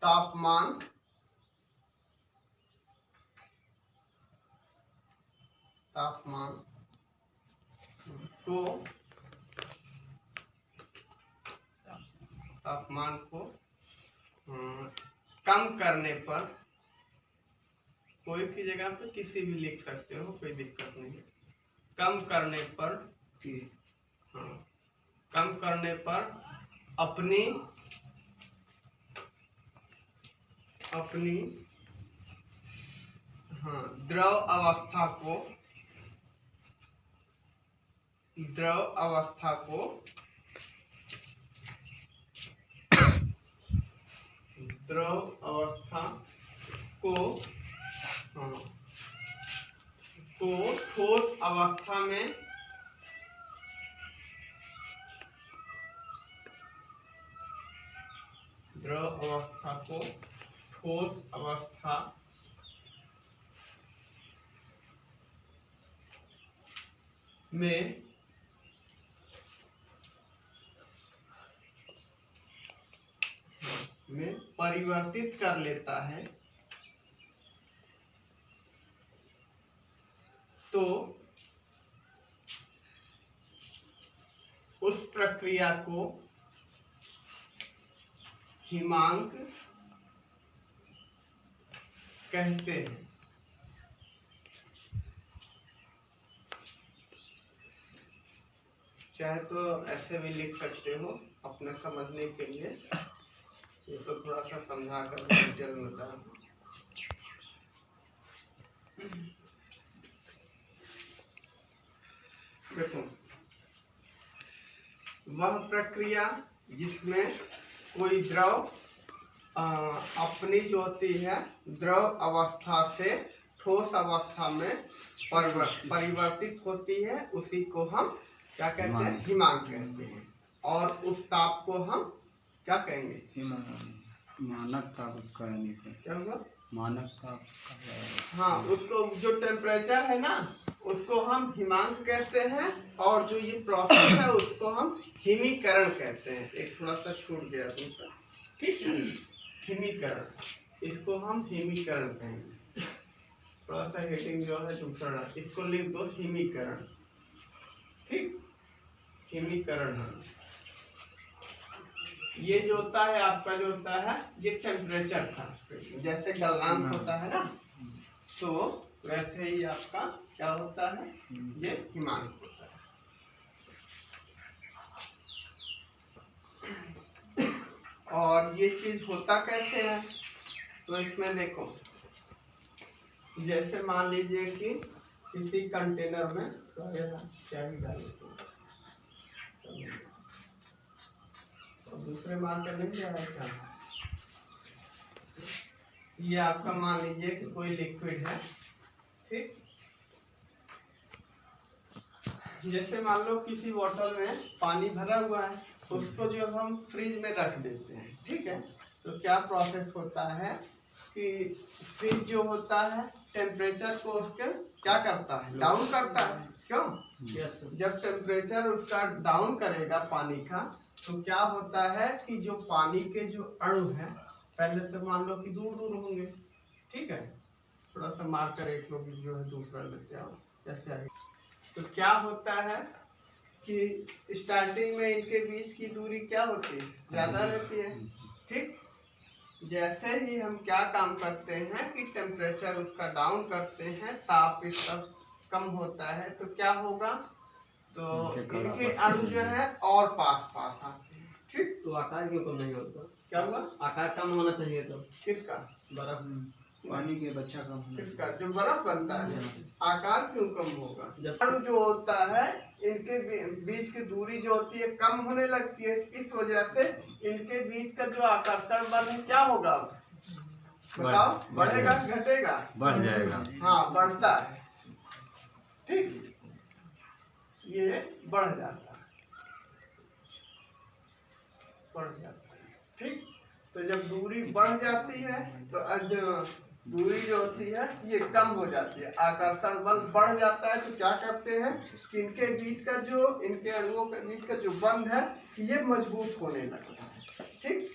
तापमान को कम करने पर, कोई की जगह पे किसी भी लिख सकते हो, कोई दिक्कत नहीं है। कम करने पर कम करने पर अपनी द्रव अवस्था को ठोस अवस्था में द्रव अवस्था को ठोस अवस्था में परिवर्तित कर लेता है, तो उस प्रक्रिया को हिमांक कहते हैं। चाहे तो ऐसे भी लिख सकते हो अपने समझने के लिए, ये तो थोड़ा सा समझा कर डिटेल में बता। देखो, वह प्रक्रिया जिसमें कोई द्रव अपनी जो होती है द्रव अवस्था से ठोस अवस्था में परिवर्तित होती है, उसी को हम क्या कहते हैं? हिमांक कहते हैं। और उस ताप को हम क्या कहेंगे? मानक ताप उसका है। क्या होगा? मानक ताप। हाँ, उसको जो टेम्परेचर है ना, उसको हम हिमांक कहते हैं, और जो ये प्रोसेस है उसको हम हिमीकरण कहते हैं। एक थोड़ा सा छूट गया तुमका, ठीक है? हिमीकरण, इसको हम हिमीकरण कहेंगे। थोड़ा सा हेडिंग जो है दूसरा, इसको लिख दो हिमीकरण, ठीक? हिमीकरण है। ये जो होता है आपका, जो होता है ये टेम्परेचर था, जैसे गलनांक होता है ना, तो वैसे ही आपका क्या होता है? ये हिमांक होता है। और ये चीज होता कैसे है? तो इसमें देखो, जैसे मान लीजिए कि किसी कंटेनर में क्या ही डालें, दूसरे मान कर नहीं जा रहा है। ये आपका मान लीजिए कि कोई लिक्विड है, ठीक? जैसे मान लो किसी बोतल में पानी भरा हुआ है, उसको जो हम फ्रिज में रख देते हैं, ठीक है? तो क्या प्रोसेस होता है कि फ्रिज जो होता है टेम्परेचर को उसके क्या करता है? डाउन करता है। क्यों? जब टेम्परेचर उसका डाउन करेगा पानी का, तो क्या होता है कि जो पानी के जो अणु हैं, पहले तो मान लो कि दूर दूर होंगे, ठीक है? थोड़ा सा मार्कर एक लोग जो है दूसरा लेते आओ, कैसे आएगा? तो क्या होता है कि स्टार्टिंग में इनके बीच की दूरी क्या होती है? ज्यादा रहती है, ठीक? जैसे ही हम क्या काम करते हैं कि टेम्परेचर उसका डाउन करते हैं, ताप इसका कम होता है, तो क्या होगा? तो इनके अणु जो है और पास पास आते हैं, ठीक? तो आकार क्यों कम नहीं होता? क्या हुआ? आकार कम होना चाहिए तो। किसका? बर्फ, पानी के बच्चा कम। किसका? जो बर्फ बनता है, आकार क्यों कम होगा? अणु जो होता है इनके बीच की दूरी जो होती है कम होने लगती है, इस वजह से इनके बीच का जो आकर्षण बल है क्या होगा? बताओ, बढ़ेगा घटेगा? बढ़ जाएगा। हाँ, बढ़ता है, ठीक? ये बढ़ जाता है, ठीक? तो जब दूरी बढ़ जाती है तो दूरी जो होती है ये कम हो जाती है, आकर्षण बल बढ़ जाता है, तो क्या करते हैं कि इनके बीच का जो, इनके अणुओं के बीच का जो बंध है ये मजबूत होने लगता है, ठीक?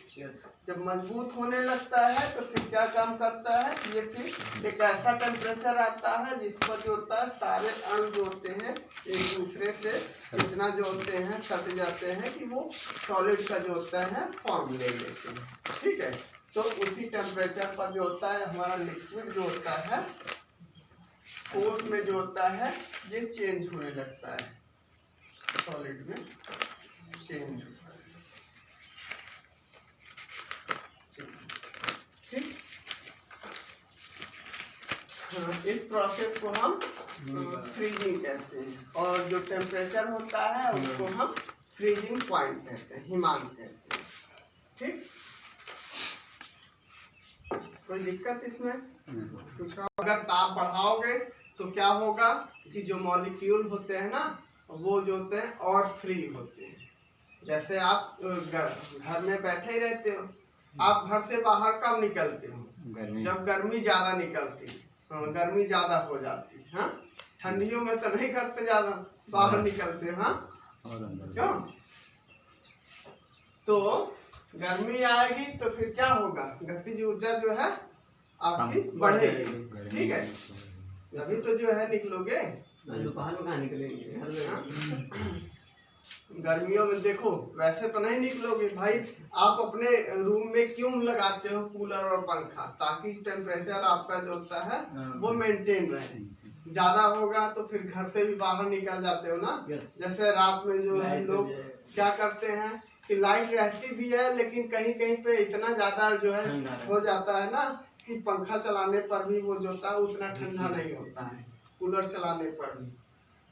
जब मजबूत होने लगता है तो फिर क्या काम करता है, ये फिर एक ऐसा टेम्परेचर आता है जिस पर जो होता है सारे अणु जो होते हैं एक दूसरे से इतना जो होते हैं सट जाते हैं कि वो सॉलिड का जो होता है फॉर्म ले लेते हैं। ठीक है, तो उसी टेम्परेचर पर जो होता है हमारा लिक्विड जो होता है ठोस में जो होता है ये चेंज होने लगता है, सॉलिड में चेंज होता है। ठीक, हाँ, इस प्रोसेस को हम फ्रीजिंग कहते हैं और जो टेम्परेचर होता है उसको हम फ्रीजिंग पॉइंट कहते हैं, हिमांक कहते हैं। ठीक, कोई दिक्कत इसमें? कुछ अगर ताप बढ़ाओगे तो क्या होगा कि जो मॉलिक्यूल होते हैं ना वो जो होते हैं और फ्री होते हैं। जैसे आप घर में बैठे ही रहते हो, आप घर से बाहर कब निकलते हो? जब गर्मी ज्यादा निकलती है, गर्मी ज्यादा हो जाती है। हाँ, ठंडियों में तो नहीं घर से ज्यादा बाहर निकलते। हाँ, क्यों? तो गर्मी आएगी तो फिर क्या होगा, गतिज ऊर्जा जो है आपकी बढ़ेगी। ठीक है, अभी तो जो है निकलोगे, दोपहर में कहाँ निकलेंगे, घर में। गर्मियों में देखो वैसे तो नहीं निकलोगे भाई, आप अपने रूम में क्यों लगाते हो कूलर और पंखा, ताकि टेम्परेचर आपका जो होता है वो मेंटेन रहे। ज्यादा होगा तो फिर घर से भी बाहर निकल जाते हो ना। जैसे रात में जो हम लोग क्या करते हैं कि लाइट रहती भी है लेकिन कहीं कहीं पे इतना ज्यादा जो है हो जाता है ना कि पंखा चलाने पर भी वो जो होता है उतना ठंडा नहीं होता है, कूलर चलाने पर भी,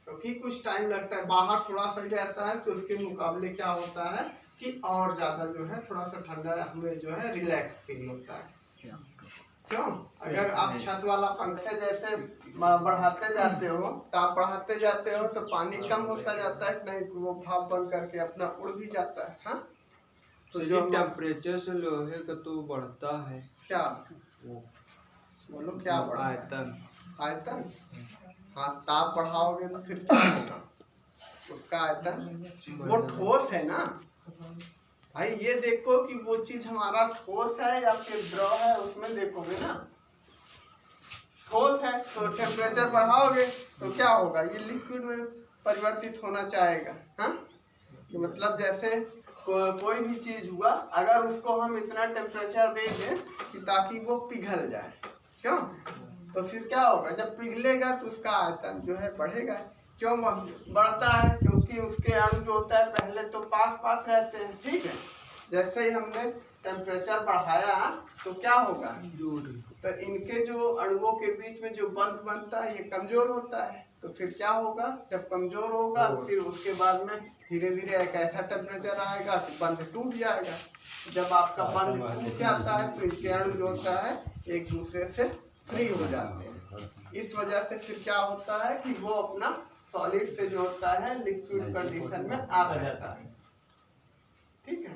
क्योंकि कुछ टाइम लगता है। बाहर थोड़ा सा रहता है तो उसके मुकाबले क्या होता है कि और ज्यादा जो है थोड़ा सा ठंडा हमें जो है रिलैक्स फील होता है। क्यों? अगर आप छत वाला पंखे जैसे बढ़ाते जाते हो, ताप बढ़ाते जाते हो तो पानी कम होता जाता है, नहीं वो भाप बन करके अपना उड़ भी जाता है। हाँ, तो जो टेम्परेचर से लोहे का तो बढ़ता है, क्या वो बोलो क्या बढ़ता है? आयतन। आयतन, हाँ, ताप बढ़ाओगे तो फिर क्या होगा, उसका आयतन, वो ठोस है ना भाई। ये देखो कि वो चीज हमारा ठोस है या फिर द्रव है, उसमें देखोगे ना। ठोस है तो टेम्परेचर बढ़ाओगे तो क्या होगा, ये लिक्विड में परिवर्तित होना चाहेगा। हाँ, मतलब जैसे कोई भी चीज हुआ, अगर उसको हम इतना टेम्परेचर दे दें कि ताकि वो पिघल जाए, क्यों? तो फिर क्या होगा, जब पिघलेगा तो उसका आयतन जो है बढ़ेगा। क्यों बढ़ता है? क्योंकि उसके अणु जो होता है पहले तो पास पास रहते हैं। ठीक है, जैसे ही हमने टेम्परेचर बढ़ाया तो क्या होगा, तो इनके जो अणुओं के बीच में जो बंध बनता है ये कमजोर होता है। तो फिर क्या होगा, जब कमजोर होगा फिर उसके बाद में धीरे धीरे एक ऐसा टेम्परेचर आएगा कि बंध टूट जाएगा। जब आपका बंध टूट जाता है तो इनके अणु जो होता है एक दूसरे से फ्री हो जाते हैं। इस वजह से फिर क्या होता है कि वो अपना सॉलिड से जो होता है लिक्विड कंडीशन में आ जाता है। ठीक है,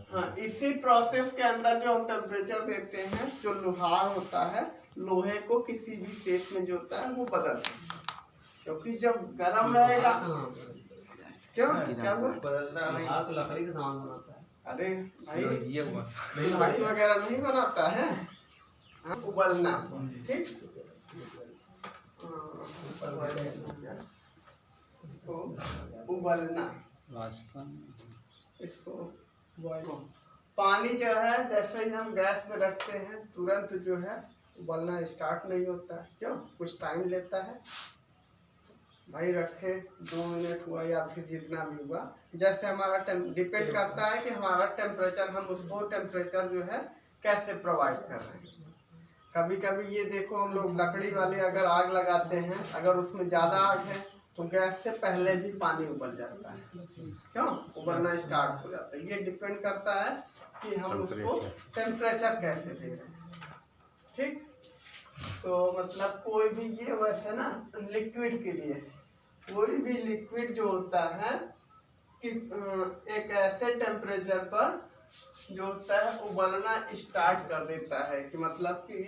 हाँ, इसी प्रोसेस के अंदर जो हम टेम्परेचर देते हैं, जो लोहार होता है लोहे को किसी भी केस में जो होता है वो बदलता है, क्योंकि जब गर्म रहेगा, क्यों क्या हुआ, तो लकड़ी का सामान बनाता है। अरे भाई लकड़ी वगैरह नहीं बनाता है, उबलना। ठीक, उबलना, इसको पानी जो है जैसे ही हम गैस में रखते हैं तुरंत जो है उबलना स्टार्ट नहीं होता है। क्यों? कुछ टाइम लेता है भाई। रखे 2 मिनट हुआ या फिर जितना भी हुआ, जैसे हमारा डिपेंड करता है कि हमारा टेम्परेचर, हम उसको टेम्परेचर जो है कैसे प्रोवाइड कर रहे हैं। कभी कभी ये देखो हम लोग लकड़ी वाले अगर आग लगाते हैं, अगर उसमें ज़्यादा आग है तो गैस से पहले भी पानी उबल जाता है। क्यों? उबलना स्टार्ट हो जाता है। ये डिपेंड करता है कि हम उसको टेम्परेचर कैसे दे रहे हैं। ठीक, तो मतलब कोई भी ये वैसे ना लिक्विड के लिए कोई भी लिक्विड जो होता है कि एक ऐसे टेम्परेचर पर जो होता है उबलना स्टार्ट कर देता है, कि मतलब कि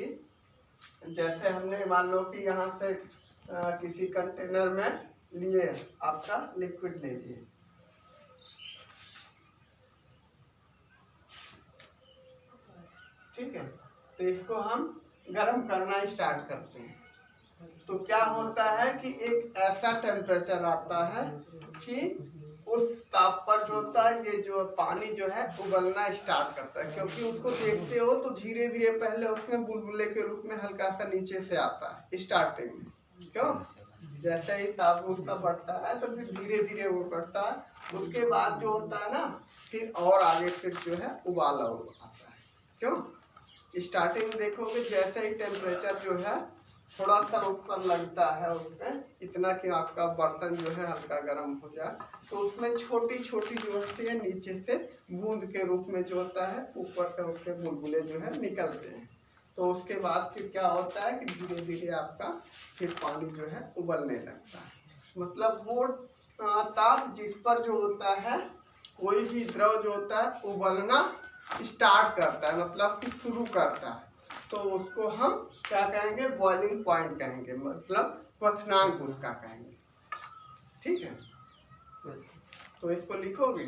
जैसे हमने मान लो कि यहाँ से किसी कंटेनर में लिए आपका लिक्विड ले लिए, ठीक है। तो इसको हम गर्म करना स्टार्ट करते हैं। तो क्या होता है कि एक ऐसा टेम्परेचर आता है कि उस ताप पर जो होता है ये जो पानी जो है उबलना स्टार्ट करता है, क्योंकि उसको देखते हो तो धीरे धीरे पहले उसमें बुलबुले के रूप में हल्का सा नीचे से आता है स्टार्टिंग में, क्यों जैसे ही ताप उसका बढ़ता है तो फिर धीरे धीरे वो बढ़ता है। उसके बाद जो होता है ना फिर और आगे फिर जो है उबाला आता है, क्यों स्टार्टिंग देखोगे जैसे ही टेम्परेचर जो है थोड़ा सा ऊपर लगता है उसमें इतना कि आपका बर्तन जो है हल्का गर्म हो जाए, तो उसमें छोटी छोटी जो होती है नीचे से बूंद के रूप में जो होता है ऊपर से उसके बुलबुले जो है निकलते हैं। तो उसके बाद फिर क्या होता है कि धीरे धीरे आपका फिर पानी जो है उबलने लगता है। मतलब वो ताप जिस पर जो होता है कोई भी द्रव जो होता है उबलना स्टार्ट करता है, मतलब कि शुरू करता है, तो उसको हम क्या कहेंगे बॉइलिंग पॉइंट कहेंगे, मतलब क्वथनांक उसका कहेंगे। ठीक है, तो इसको लिखोगे?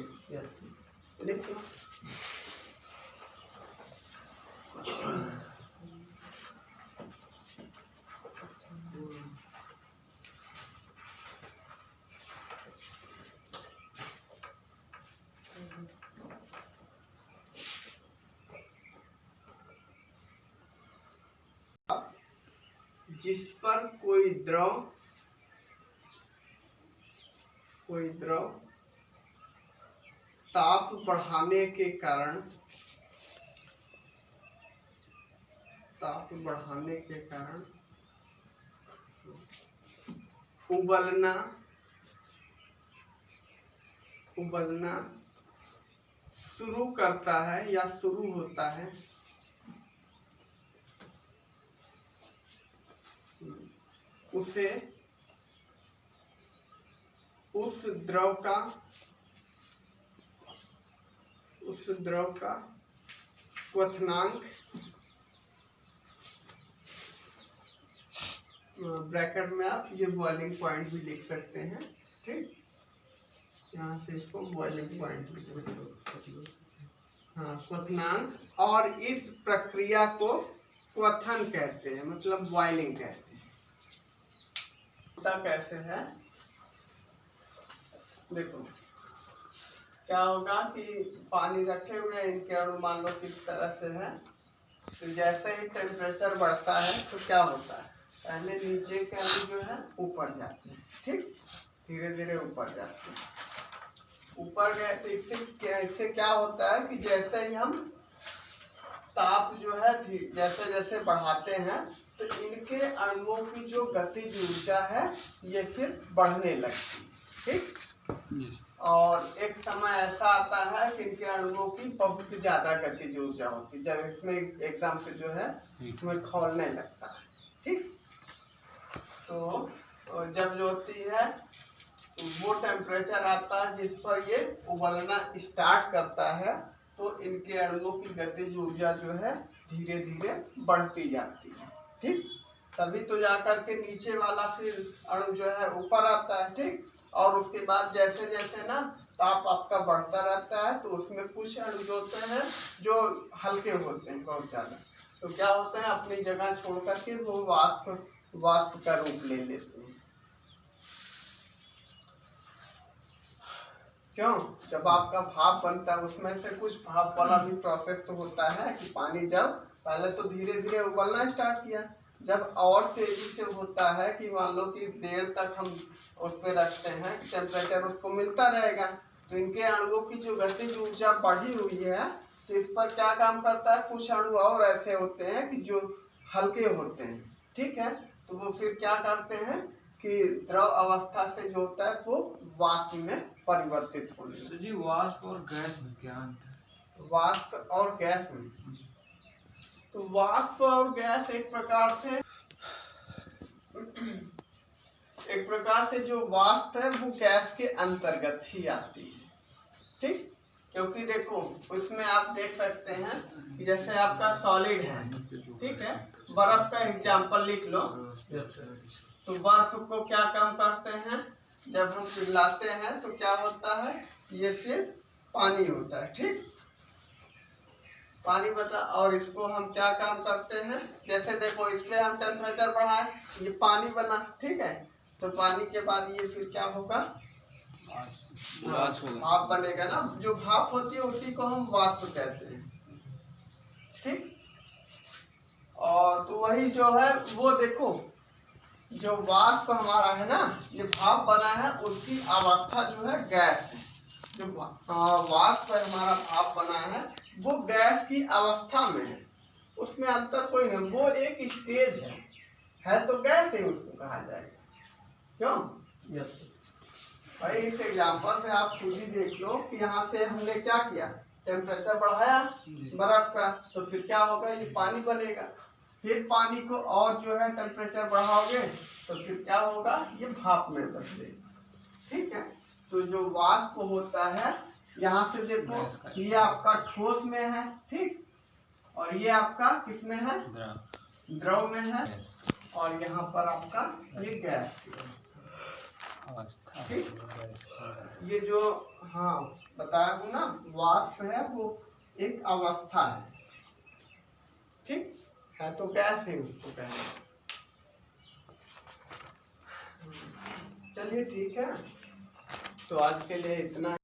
लिखो। जिस पर कोई द्रव ताप बढ़ाने के कारण उबलना शुरू करता है या शुरू होता है, उसे उस द्रव का क्वथनांक ब्रैकेट में आप ये बॉइलिंग पॉइंट भी लिख सकते हैं। ठीक, यहाँ से इसको बॉइलिंग पॉइंट लिख, हाँ क्वथनांक, और इस प्रक्रिया को क्वथन कहते हैं, मतलब बॉइलिंग कहते हैं। कैसे है देखो, क्या होगा कि पानी रखे हुए हैं, इनके अणु मान लो किस तरह से है, तो जैसे ही टेम्परेचर बढ़ता है तो क्या होता है पहले नीचे के अणु जो है ऊपर जाते हैं, ठीक धीरे धीरे ऊपर जाते हैं। ऊपर गए तो इससे क्या होता है कि जैसे ही हम ताप जो है जैसे जैसे बढ़ाते हैं तो इनके अणुओं की जो गतिज ऊर्जा है ये फिर बढ़ने लगती है। ठीक, और एक समय ऐसा आता है कि इनके अणुओं की बहुत ज्यादा गतिज ऊर्जा होती है, जब इसमें एकदम से जो है इसमें खौलने लगता है। ठीक, तो जब जो होती है वो टेम्परेचर आता है जिस पर ये उबलना स्टार्ट करता है, तो इनके अणुओं की गतिज ऊर्जा जो है धीरे धीरे बढ़ती जाती है। ठीक, तभी तो जाकर के नीचे वाला फिर अणु जो है ऊपर आता है। ठीक, और उसके बाद जैसे जैसे ना ताप आपका बढ़ता रहता है तो उसमें कुछ अणु जो होते हैं जो हल्के होते हैं बहुत ज्यादा, तो क्या होता है अपनी जगह छोड़ करके वो वाष्प का रूप ले लेते हैं। क्यों, जब आपका भाप बनता है उसमें से कुछ भाप वाला भी प्रोसेस तो होता है कि पानी जब पहले तो धीरे धीरे उबलना स्टार्ट किया, जब और तेजी से होता है कि मान लो कि देर तक हम उस पर रखते हैं टेम्परेचर उसको मिलता रहेगा, तो इनके अणुओं की जो गतिज ऊर्जा बढ़ी हुई है तो इस पर क्या काम करता है, कुछ अणु और ऐसे होते हैं कि जो हल्के होते हैं। ठीक है, तो वो फिर क्या करते हैं कि द्रव अवस्था से जो होता है वो वाष्प में परिवर्तित होने लगता है। जी वाष्प और गैस में क्या अंतर है? वाष्प और गैस में, तो वाष्प और गैस एक प्रकार से जो वाष्प है वो गैस के अंतर्गत ही आती है। ठीक, क्योंकि देखो उसमें आप देख सकते हैं कि जैसे आपका सॉलिड है, ठीक है, बर्फ का एग्जांपल लिख लो, तो बर्फ को क्या काम करते हैं जब हम पिघलाते हैं तो क्या होता है ये फिर पानी होता है। ठीक, पानी बता। और इसको हम क्या काम करते हैं, जैसे देखो इस पे हम टेम्परेचर बढ़ाए, ये पानी बना, ठीक है। तो पानी के बाद ये फिर क्या होगा, वाष्प होगा। भाप बनेगा ना। जो भाप होती है उसी को हम वाष्प कहते हैं, ठीक। और तो वही जो है वो देखो, जो वाष्प हमारा है ना, ये भाप बना है, उसकी अवस्था जो है गैस है। जो वाष्प हमारा भाप बना है वो गैस की अवस्था में है, उसमें अंतर कोई नहीं, वो एक स्टेज है तो गैस ही उसको कहा जाएगा। क्यों? यस भाई, इस एग्जांपल से आप खुद ही देख लो कि यहाँ से हमने क्या किया, टेम्परेचर बढ़ाया बर्फ का, तो फिर क्या होगा, ये पानी बनेगा। फिर पानी को और जो है टेम्परेचर बढ़ाओगे तो फिर क्या होगा, ये भाप में बदलेगा, ठीक है। तो जो वाष्प होता है, यहाँ से देखो ये आपका ठोस में है, ठीक, और ये आपका किस में है, द्रव में है, और यहाँ पर आपका ये गैस, ठीक। ये जो हाँ बताया हूँ ना, वाष्प है वो एक अवस्था है, ठीक है, तो गैस है उसको कहना। चलिए ठीक है, तो आज के लिए इतना।